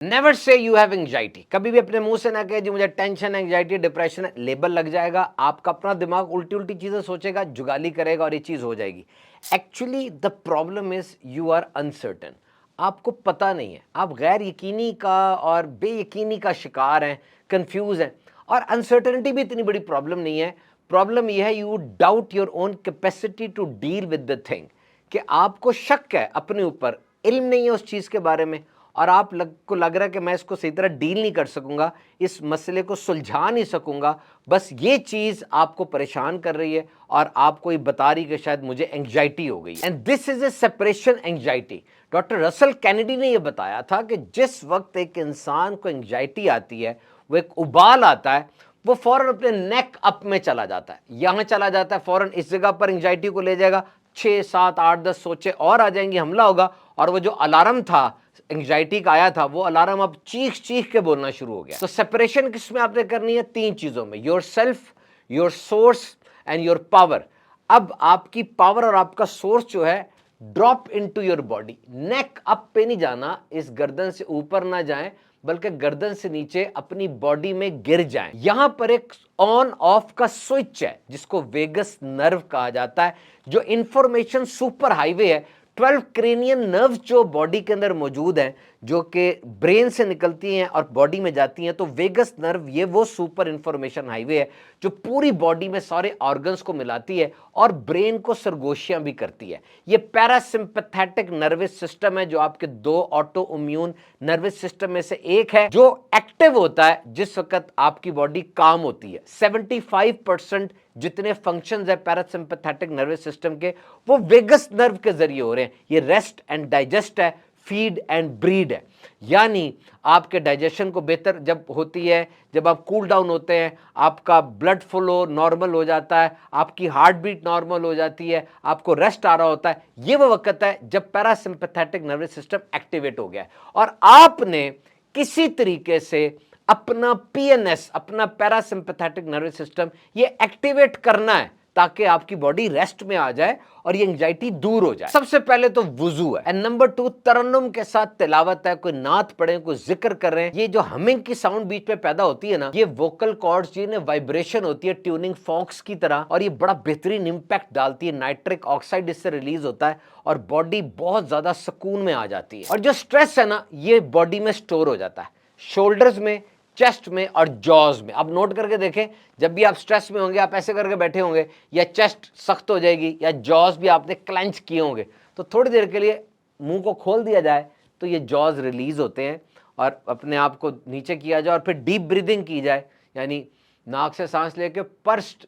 Never say you have anxiety, कभी भी अपने मुंह से ना कहे जी मुझे टेंशन है, एंग्जाइटी, डिप्रेशन है, लेबल लग जाएगा, आपका अपना दिमाग उल्टी उल्टी चीजें सोचेगा, जुगाली करेगा और ये चीज हो जाएगी। Actually the problem is you are uncertain, आपको पता नहीं है, आप गैर यकीनी का और बेयकीनी का शिकार हैं, कंफ्यूज हैं। और अनसर्टनिटी भी इतनी बड़ी प्रॉब्लम नहीं है, प्रॉब्लम यह है you doubt your own capacity to deal with the thing, कि आपको शक है अपने ऊपर, इल्म नहीं है उस चीज के बारे में, और को लग रहा है कि मैं इसको सही तरह डील नहीं कर सकूंगा, इस मसले को सुलझा नहीं सकूंगा, बस ये चीज आपको परेशान कर रही है और आपको ये बता रही कि शायद मुझे एंग्जाइटी हो गई। And this is a separation anxiety. Doctor Russell Kennedy ने यह बताया था कि जिस वक्त एक इंसान को एंग्जाइटी आती है, वो एक उबाल आता है, वो फौरन अपने नेक अप में चला जाता है, यहां चला जाता है, फौरन इस जगह पर एंग्जाइटी को ले जाएगा, 6, 7, 8, 10 सोचे और आ जाएंगी, हमला होगा, और वो जो अलार्म था एंग्जाइटी का आया था, वो अलार्म अब चीख चीख के बोलना शुरू हो गया। तो सेपरेशन किसमें आपने करनी है? 3 चीजों में, your self, your source and your power. अब आपकी पावर और आपका सोर्स जो है drop into your body, neck up पे नहीं जाना, इस गर्दन से ऊपर ना जाएं, बल्कि गर्दन से नीचे अपनी बॉडी में गिर जाएं। यहां पर एक ऑन ऑफ का स्विच है जिसको वेगस नर्व कहा जाता है, जो इंफॉर्मेशन सुपर हाईवे है। 12 क्रेनियन नर्व्स जो बॉडी के अंदर मौजूद हैं, जो कि ब्रेन से निकलती हैं और बॉडी में जाती हैं, तो वेगस नर्व ये वो सुपर इंफॉर्मेशन हाईवे है जो पूरी बॉडी में सारे ऑर्गन्स को मिलाती है और ब्रेन को सरगोशियां भी करती है। ये पैरासिम्पैथेटिक नर्वस सिस्टम है जो आपके 2 ऑटो इम्यून नर्वस सिस्टम में से एक है, जो एक्टिव होता है जिस वक्त आपकी बॉडी काम होती है। 75% जितने फंक्शंस है पैरासिम्पैथेटिक नर्वस सिस्टम के, वो वेगस नर्व के जरिए हो रहे हैं। ये रेस्ट एंड डाइजेस्ट है, फीड एंड ब्रीड है, यानी आपके डाइजेशन को बेहतर जब होती है, जब आप कूल डाउन होते हैं, आपका ब्लड फ्लो नॉर्मल हो जाता है, आपकी हार्ट बीट नॉर्मल हो जाती है, आपको रेस्ट आ रहा होता है, ये वो वक्त है जब पैरासिम्पैथेटिक नर्वस सिस्टम एक्टिवेट हो गया है। और आपने किसी तरीके से अपना पीएनएस, अपना पैरासिम्पैथेटिक नर्वस सिस्टम ये एक्टिवेट करना है ताकि आपकी बॉडी रेस्ट में आ जाए और ये एंग्जाइटी दूर हो जाए। सबसे पहले तो वुजू है, एंड नंबर 2 तरन्नुम के साथ तिलावत है, कोई नात पढ़े, कोई जिक्र कर रहे हैं। ये जो हमिंग की साउंड बीच में पैदा होती है ना, ये वोकल कॉर्ड्स जिन्हें वाइब्रेशन होती है ट्यूनिंग फॉक्स की तरह, और ये बड़ा बेहतरीन इंपैक्ट डालती है। नाइट्रिक ऑक्साइड इससे रिलीज होता है और बॉडी बहुत ज्यादा सुकून में आ जाती है। और जो स्ट्रेस है ना, ये बॉडी में स्टोर हो जाता है, शोल्डर्स में, चेस्ट में और जॉज में। अब नोट करके देखें, जब भी आप स्ट्रेस में होंगे, आप ऐसे करके बैठे होंगे, या चेस्ट सख्त हो जाएगी, या जॉज भी आपने क्लेंच किए होंगे, तो थोड़ी देर के लिए मुंह को खोल दिया जाए तो ये जॉज रिलीज होते हैं और अपने आप को नीचे किया जाए, और फिर डीप ब्रीदिंग की जाए, यानी नाक से सांस लेके पर्स्ड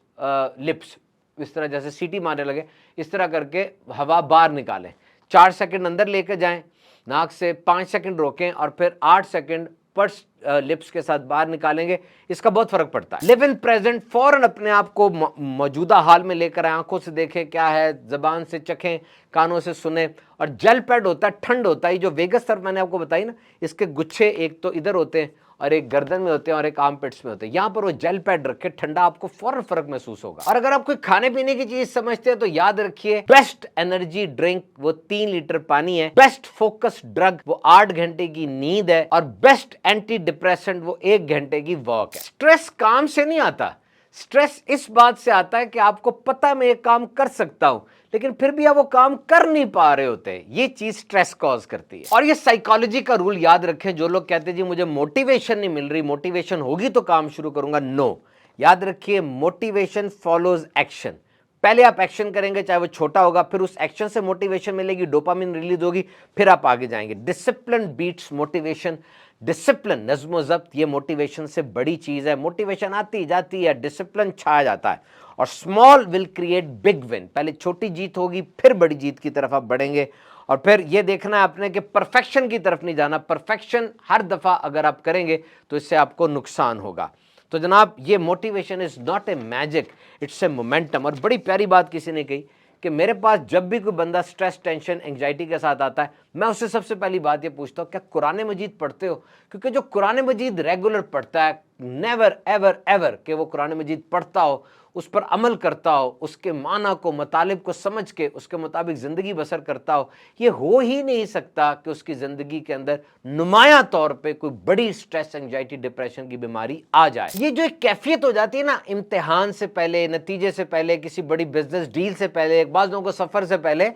लिप्स, इस तरह जैसे सीटी मारने लगे, इस तरह करके हवा बाहर निकालें। 4 सेकंड अंदर लेके जाएं, नाक से 5 सेकंड रोकें, और फिर 8 सेकंड पर्स लिप्स के साथ बाहर निकालेंगे। इसका बहुत फर्क पड़ता है। लिव इन प्रेजेंट, फौरन अपने आप को मौजूदा हाल में लेकर आए, आंखों से देखें क्या है, जबान से चखें, कानों से सुने। और जेल पैड होता है, ठंड होता है, जो वेगस नर्व मैंने आपको बताई ना, इसके गुच्छे एक तो इधर होते हैं और एक गर्दन में होते हैं और एक आर्मपिट्स में होते हैं। यहां पर वो जेल पैड रखे, ठंडा, आपको फौरन फर्क महसूस होगा। और अगर आप कोई खाने पीने की चीज समझते हैं तो याद रखिए, बेस्ट एनर्जी ड्रिंक वो 3 लीटर पानी है, बेस्ट फोकस ड्रग वो 8 घंटे की नींद है, और बेस्ट एंटी डिप्रेसेंट वो 1 घंटे की वॉक है। स्ट्रेस काम से नहीं आता, स्ट्रेस इस बात से आता है कि आपको पता है मैं ये काम कर सकता हूं, लेकिन फिर भी आप वो काम कर नहीं पा रहे होते। ये चीज स्ट्रेस कॉज करती है। और ये साइकोलॉजी का रूल याद रखें, जो लोग कहते हैं जी मुझे मोटिवेशन नहीं मिल रही, मोटिवेशन होगी तो काम शुरू करूंगा, नो, याद रखिए मोटिवेशन फॉलोज एक्शन। पहले आप एक्शन करेंगे, चाहे वो छोटा होगा, फिर उस एक्शन से मोटिवेशन मिलेगी, डोपामिन रिलीज होगी, फिर आप आगे जाएंगे। Discipline beats motivation. डिसिप्लिन, नज़्म ज़ब्त, ये मोटिवेशन से बड़ी चीज है। मोटिवेशन आती जाती है, डिसिप्लिन छा जाता है। और small will create big win, पहले छोटी जीत होगी, फिर बड़ी जीत की तरफ आप बढ़ेंगे। और फिर ये देखना है आपने कि परफेक्शन की तरफ नहीं जाना, परफेक्शन हर दफा अगर आप करेंगे तो इससे आपको नुकसान होगा। तो जनाब, ये motivation is not a magic, it's a momentum. और बड़ी प्यारी बात किसी ने कही कि मेरे पास जब भी कोई बंदा स्ट्रेस, टेंशन, एंग्जाइटी के साथ आता है, मैं उससे सबसे पहली बात ये पूछता हूँ क्या कुरान मजीद पढ़ते हो? क्योंकि जो कुरान मजीद रेगुलर पढ़ता है, नेवर एवर एवर कि वो कुरान मजीद पढ़ता हो, उस पर अमल करता हो, उसके माना को मतालिब को समझ के उसके मुताबिक ज़िंदगी बसर करता हो, ये हो ही नहीं सकता कि उसकी ज़िंदगी के अंदर नुमाया तौर पे कोई बड़ी स्ट्रेस, एंजाइटी, डिप्रेशन की बीमारी आ जाए। ये जो एक कैफियत हो जाती है ना, इम्तिहान से पहले, नतीजे से पहले, किसी बड़ी बिजनेस डील से पहले, बाज़ लोगों को सफ़र से पहले,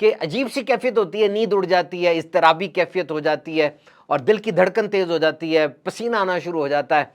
कि अजीब सी कैफियत होती है, नींद उड़ जाती है, इज़्तिराबी कैफियत हो जाती है और दिल की धड़कन तेज़ हो जाती है, पसीना आना शुरू हो जाता है।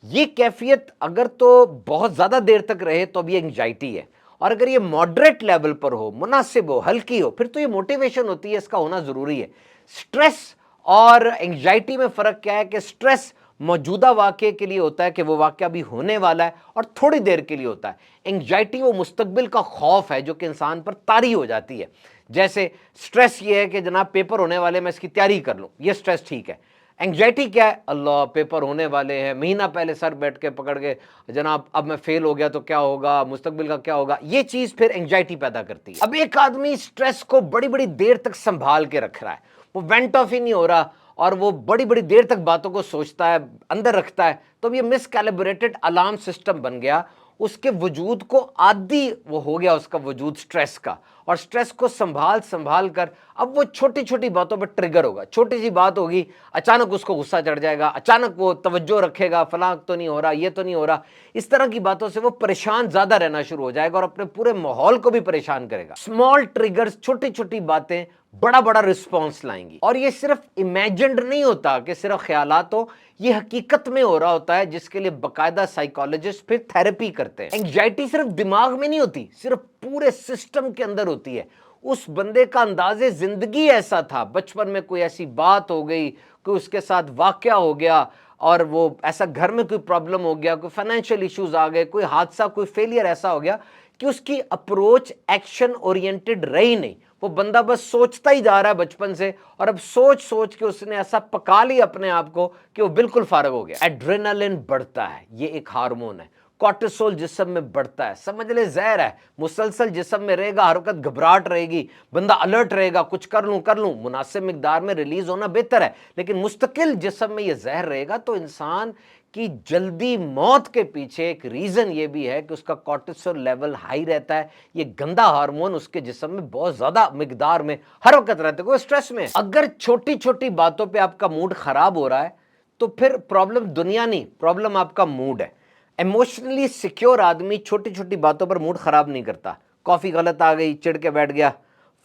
ये कैफियत अगर तो बहुत ज़्यादा देर तक रहे तो अब ये एंग्जाइटी है, और अगर ये मॉडरेट लेवल पर हो, मुनासिब हो, हल्की हो, फिर तो ये मोटिवेशन होती है, इसका होना ज़रूरी है। स्ट्रेस और एंग्जाइटी में फ़र्क क्या है कि स्ट्रेस मौजूदा वाक़े के लिए होता है कि वो वाक़या अभी होने वाला है और थोड़ी देर के लिए होता है। एंग्जाइटी वो मुस्तकबिल का खौफ है जो कि इंसान पर तारी हो जाती है। जैसे स्ट्रेस ये है कि जनाब पेपर होने वाले, मैं इसकी तैयारी कर लूँ, ये स्ट्रेस ठीक है। एंग्जाइटी क्या है, अल्लाह पेपर होने वाले हैं, महीना पहले सर बैठ के पकड़ के जनाब अब मैं फेल हो गया तो क्या होगा, मुस्तकबिल का क्या होगा, ये चीज़ फिर एंग्जाइटी पैदा करती है। अब एक आदमी स्ट्रेस को बड़ी बड़ी देर तक संभाल के रख रहा है, वो वेंट ऑफ ही नहीं हो रहा और वो बड़ी बड़ी देर तक बातों को सोचता है, अंदर रखता है, तो अब ये मिसकैलिब्रेटेड अलार्म सिस्टम बन गया, उसके वजूद को आदी वो हो गया उसका वजूद स्ट्रेस का, और स्ट्रेस को संभाल संभाल कर अब वो छोटी छोटी बातों पर ट्रिगर होगा। छोटी सी बात होगी, अचानक उसको गुस्सा चढ़ जाएगा, अचानक वो तवज्जो रखेगा, फलां तो नहीं हो रहा, ये तो नहीं हो रहा, इस तरह की बातों से वो परेशान ज्यादा रहना शुरू हो जाएगा और अपने पूरे माहौल को भी परेशान करेगा। स्मॉल ट्रिगर्स, छोटी छोटी बातें बड़ा बड़ा रिस्पॉन्स लाएंगी, और ये सिर्फ इमेजिन्ड नहीं होता कि सिर्फ ख्यालात हो, ये हकीकत में हो रहा होता है, जिसके लिए बाकायदा साइकोलॉजिस्ट फिर थेरेपी करते हैं। एंग्जाइटी सिर्फ दिमाग में नहीं होती, सिर्फ पूरे सिस्टम के अंदर होती है। उस बंदे का अंदाजे जिंदगी ऐसा था, बचपन में कोई ऐसी बात हो गई, कोई उसके साथ वाकया हो गया और वो ऐसा घर में कोई प्रॉब्लम हो गया, कोई फाइनेंशियल इश्यूज आ गए, कोई हादसा, कोई फेलियर ऐसा हो गया कि उसकी अप्रोच एक्शन ओरिएंटेड रही नहीं। वो बंदा बस सोचता ही जा रहा है बचपन से, और अब सोच सोच के उसने ऐसा पका लिया अपने आप को कि वो बिल्कुल फारग हो गया। एड्रेनालिन बढ़ता है, ये एक हार्मोन है। कॉर्टिसोल जिस्म में बढ़ता है, समझ ले जहर है, मुसलसल जिस्म में रहेगा, हर वक्त घबराहट रहेगी, बंदा अलर्ट रहेगा, कुछ कर लूं, मुनासिब मिकदार में रिलीज होना बेहतर है, लेकिन मुस्तकिल जिस्म में ये जहर रहेगा तो इंसान की जल्दी मौत के पीछे एक रीजन ये भी है कि उसका कॉर्टिसोल लेवल हाई रहता है। ये गंदा हार्मोन उसके जिस्म में बहुत ज्यादा मिकदार में हर वक्त रहता है, कोई स्ट्रेस में। अगर छोटी छोटी बातों पे आपका मूड खराब हो रहा है तो फिर प्रॉब्लम दुनिया नहीं, प्रॉब्लम आपका मूड है। इमोशनली सिक्योर आदमी छोटी छोटी बातों पर मूड खराब नहीं करता। कॉफी गलत आ गई, चिढ़ के बैठ गया,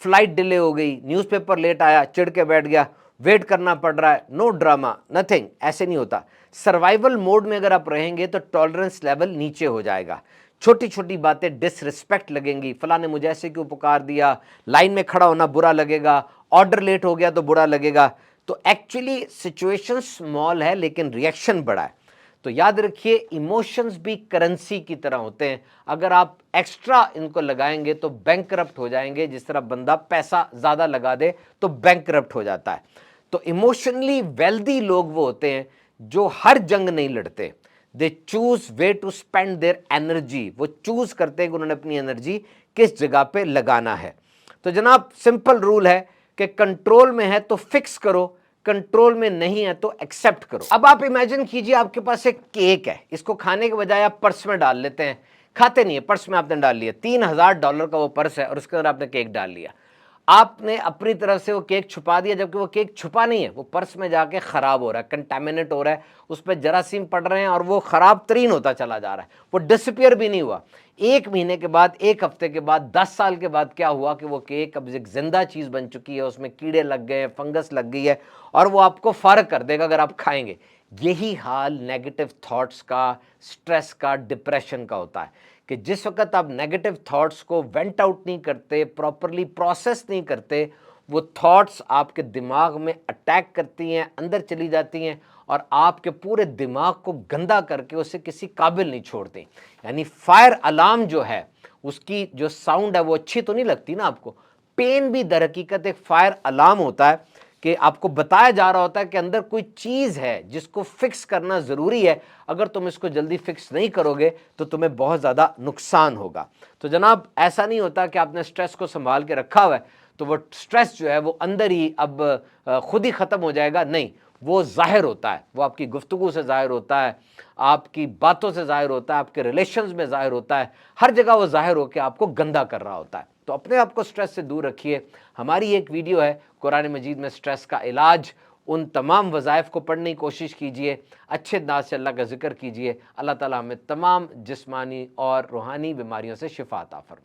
फ्लाइट डिले हो गई, न्यूज़पेपर लेट आया, चिढ़ के बैठ गया, वेट करना पड़ रहा है, नो ड्रामा, नथिंग, ऐसे नहीं होता। सर्वाइवल मोड में अगर आप रहेंगे तो टॉलरेंस लेवल नीचे हो जाएगा। छोटी छोटी बातें डिसरिस्पेक्ट लगेंगी, फलां ने मुझे ऐसे क्यों पुकार दिया, लाइन में खड़ा होना बुरा लगेगा, ऑर्डर लेट हो गया तो बुरा लगेगा। तो एक्चुअली सिचुएशन स्मॉल है लेकिन रिएक्शन बड़ा है। तो याद रखिए, इमोशंस भी करेंसी की तरह होते हैं, अगर आप एक्स्ट्रा इनको लगाएंगे तो बैंकरप्ट हो जाएंगे। जिस तरह बंदा पैसा ज्यादा लगा दे तो बैंकरप्ट हो जाता है। तो इमोशनली वेल्दी लोग वो होते हैं जो हर जंग नहीं लड़ते। They choose way to spend their energy, वो चूज करते हैं कि उन्होंने अपनी एनर्जी किस जगह पे लगाना है। तो जनाब सिंपल रूल है कि कंट्रोल में है तो फिक्स करो, कंट्रोल में नहीं है तो एक्सेप्ट करो। अब आप इमेजिन कीजिए आपके पास एक केक है, इसको खाने के बजाय आप पर्स में डाल लेते हैं, खाते नहीं है, पर्स में आपने डाल लिया, $3000 का वो पर्स है और उसके अंदर आपने केक डाल लिया। आपने अपनी तरफ से वो केक छुपा दिया, जबकि वो केक छुपा नहीं है, वो पर्स में जाके खराब हो रहा है, कंटामिनेट हो रहा है, उस पर जरासीम पड़ रहे हैं और वो खराब तरीन होता चला जा रहा है, वो डिसअपियर भी नहीं हुआ। 1 महीने के बाद, 1 हफ्ते के बाद, 10 साल के बाद क्या हुआ कि वो केक अब एक जिंदा चीज बन चुकी है, उसमें कीड़े लग गए हैं, फंगस लग गई है और वो आपको फारग कर देगा अगर आप खाएंगे। यही हाल नेगेटिव थॉट्स का, स्ट्रेस का, डिप्रेशन का होता है कि जिस वक्त आप नेगेटिव थॉट्स को वेंट आउट नहीं करते, प्रॉपरली प्रोसेस नहीं करते, वो थॉट्स आपके दिमाग में अटैक करती हैं, अंदर चली जाती हैं और आपके पूरे दिमाग को गंदा करके उसे किसी काबिल नहीं छोड़ती। यानी फायर अलार्म जो है उसकी जो साउंड है वो अच्छी तो नहीं लगती ना आपको। पेन भी दर हकीकत एक फायर अलार्म होता है कि आपको बताया जा रहा होता है कि अंदर कोई चीज है जिसको फिक्स करना जरूरी है, अगर तुम इसको जल्दी फिक्स नहीं करोगे तो तुम्हें बहुत ज्यादा नुकसान होगा। तो जनाब ऐसा नहीं होता कि आपने स्ट्रेस को संभाल के रखा हुआ है तो वो स्ट्रेस जो है वो अंदर ही अब खुद ही खत्म हो जाएगा, नहीं, وہ ظاہر ہوتا ہے، وہ آپ کی گفتگو سے ظاہر ہوتا ہے، آپ کی باتوں سے ظاہر ہوتا ہے، آپ کے ریلیشنز میں ظاہر ہوتا ہے، ہر جگہ وہ ظاہر ہو کے آپ کو گندا کر رہا ہوتا ہے۔ تو اپنے آپ کو سٹریس سے دور رکھیے۔ ہماری ایک ویڈیو ہے قرآن مجید میں سٹریس کا علاج، ان تمام وظائف کو پڑھنے کی کوشش کیجئے، اچھے انداز سے اللہ کا ذکر کیجئے۔ اللہ تعالیٰ ہمیں تمام جسمانی اور روحانی بیماریوں سے شفا عطا فرمائے۔